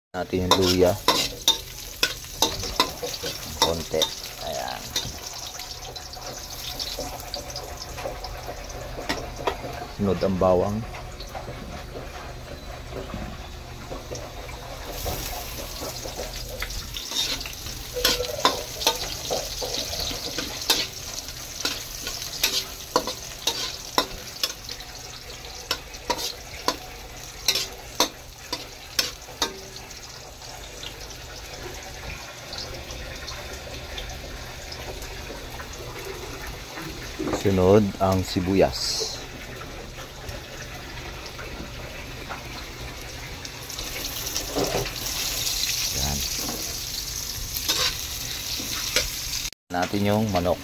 Natin yung luya. Konti. Ayan. Sunod ang bawang. Sunod ang sibuyas. Yan. Natin yung manok.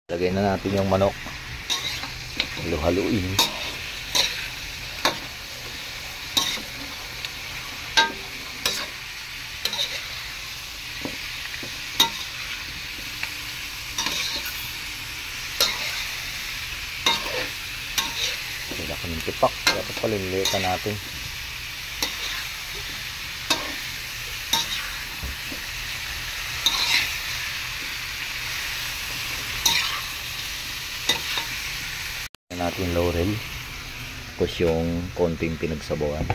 Lagay na natin yung manok. Halo-haluin. Wala kaming tipak. Dapat palilitan natin. Natin laurel. Tapos yung konting pinagsabawan.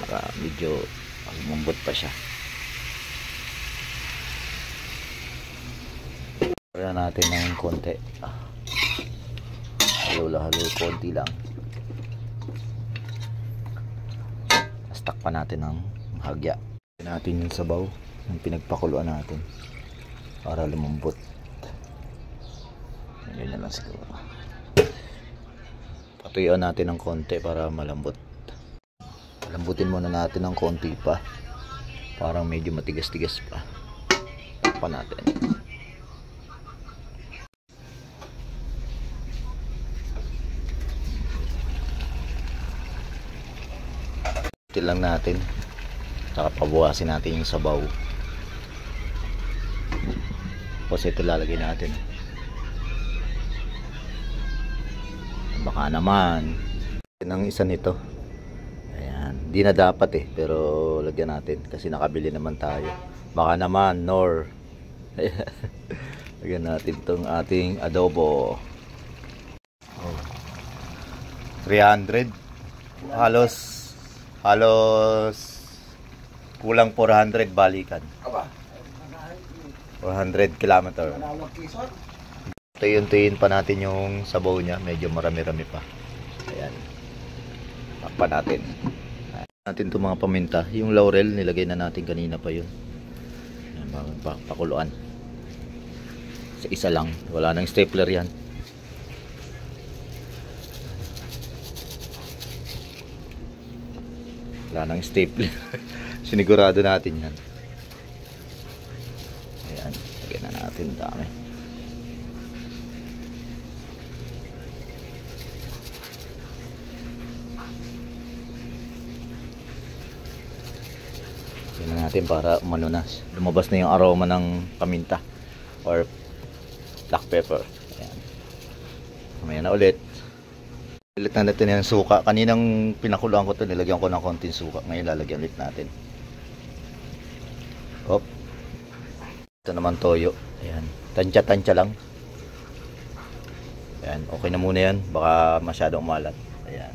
Para medyo lumambot pa siya. Para natin ng konti. Halo-halo, konti lang. Stack pa natin ng hagya. Natin yung sabaw yung pinagpakuluan natin para lumambot. Ganyan lang siguro. Patuyuan natin ng konti para malambot. Lambutin muna natin ng konti pa. Parang medyo matigas-tigas pa. Takpan natin. Ito lang natin. Saka pabuhasin natin yung sabaw. Tapos ito lalagay natin. Baka naman ng isa nito. Ayan, di na dapat pero lagyan natin kasi nakabili naman tayo. Baka naman nor. Lagyan natin tong ating adobo. 300. Halos kulang 400 balikan. 400 kilometer. Tuyun-tuyun pa natin yung sabaw niya. Medyo marami-rami pa. Ayan. Takpan natin. Natin itong mga paminta. Yung laurel, nilagay na natin kanina pa yun. Ayan, pakuluan. Sa isa lang. Wala nang stapler yan. Wala nang stapler. Sinigurado natin yan. Ayan. Lagyan na natin dami. Tingnan natin para umano na. Lumabas na yung aroma ng paminta or black pepper. Ayan. Mamaya na ulit. Ulit na natin yung suka. Kaninang pinakuluan ko ito, nilagyan ko ng konting suka. Ngayon lalagyan ulit natin. Hop. Ito naman toyo. Ayan. Tansya-tansya lang. Ayan. Okay na muna yan. Baka masyadong malat. Ayan.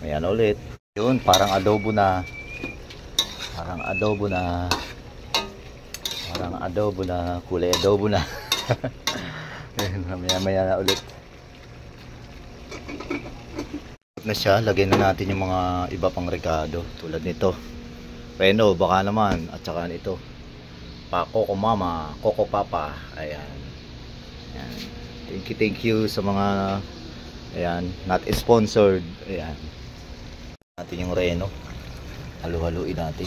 Mamaya na ulit. Yun. Parang adobo na. Parang adobo na. Parang adobo na. Kulay adobo na. Maya na ulit. Na siya. Lagyan na natin yung mga iba pang rekado. Tulad nito. Reno. Baka naman. At saka nito. Coco Mama. Coco Papa. Ayan. Ayan. Thank you sa mga ayan. Not sponsored. Ayan. Natin yung Reno. Halo-haluin natin.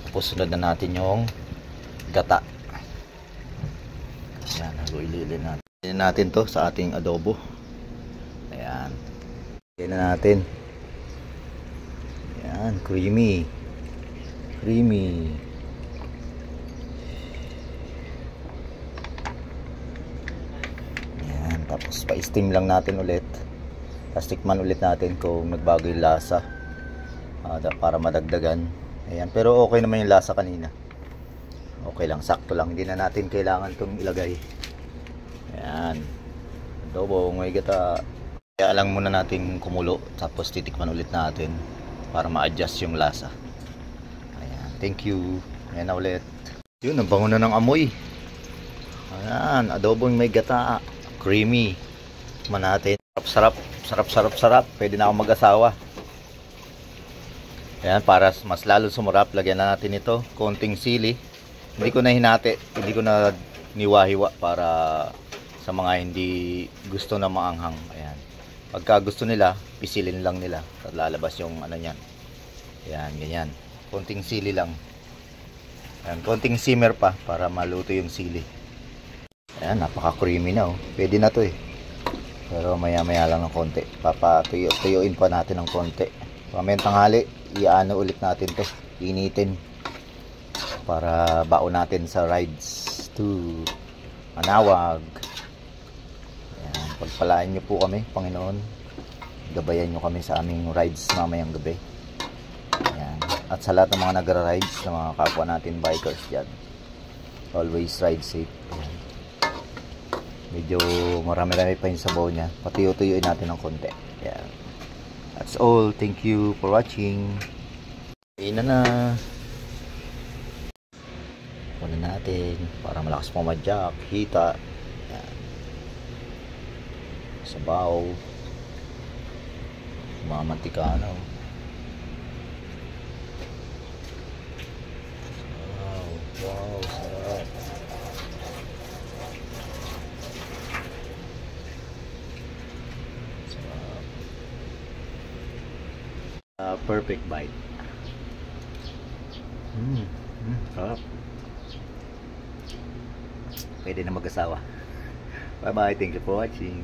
Tapos sunod na natin yung gata. Ayan, haluin natin. Ayan natin to sa ating adobo. Ayan. Ayan na natin. Ayan, creamy. Creamy. pa-steam lang natin ulit. Tapos tikman ulit natin kung nagbago yung lasa. Para madagdagan. Ayan, pero okay naman yung lasa kanina. Okay lang, sakto lang. Hindi na natin kailangan itong ilagay. Ayan. Adobo, may gata. Kaya lang muna natin kumulo. Tapos titikman ulit natin para ma-adjust yung lasa. Ayan, thank you. Ayan na ulit. Yun, ang bango na ng amoy. Ayan, adobo may gata. Creamy. Tikman natin. Sarap. Pwede na akong mag-asawa. Ayan, para mas lalo sumarap, lagyan na natin ito. Konting sili. Hindi ko na hinati. Hindi ko na niwahiwa para sa mga hindi gusto na maanghang. Ayan. Pagka gusto nila, pisilin lang nila. At lalabas yung ano yan. Ayan, ganyan. Konting sili lang. Ayan, konting simmer pa para maluto yung sili. Ayan, napaka-creamy na oh. Pwede na to eh. Pero maya-maya lang ng konti. Papatuyuin pa natin ng konti. Pamayang tanghali, iano ulit natin to. Initin. Para baon natin sa rides to Manawag. Ayan, pagpalaan nyo po kami, Panginoon. Gabayan nyo kami sa aming rides mamayang gabi. Ayan. At sa lahat ng mga nagra-rides, ng mga kapwa natin bikers dyan, always ride safe. Ayan. Medyo marami-rami pa yung sabaw niya. Patiyo-tuyuin natin ng konti. Ayan. That's all. Thank you for watching. Ina na. Kunin natin para malakas pumadyak. Hita. Ayan. Sabaw. Mamantika na. Wow, sarap. Sarap. Perfect bite. Sarap. Pwede na mag-asawa. Bye bye. Thank you for watching.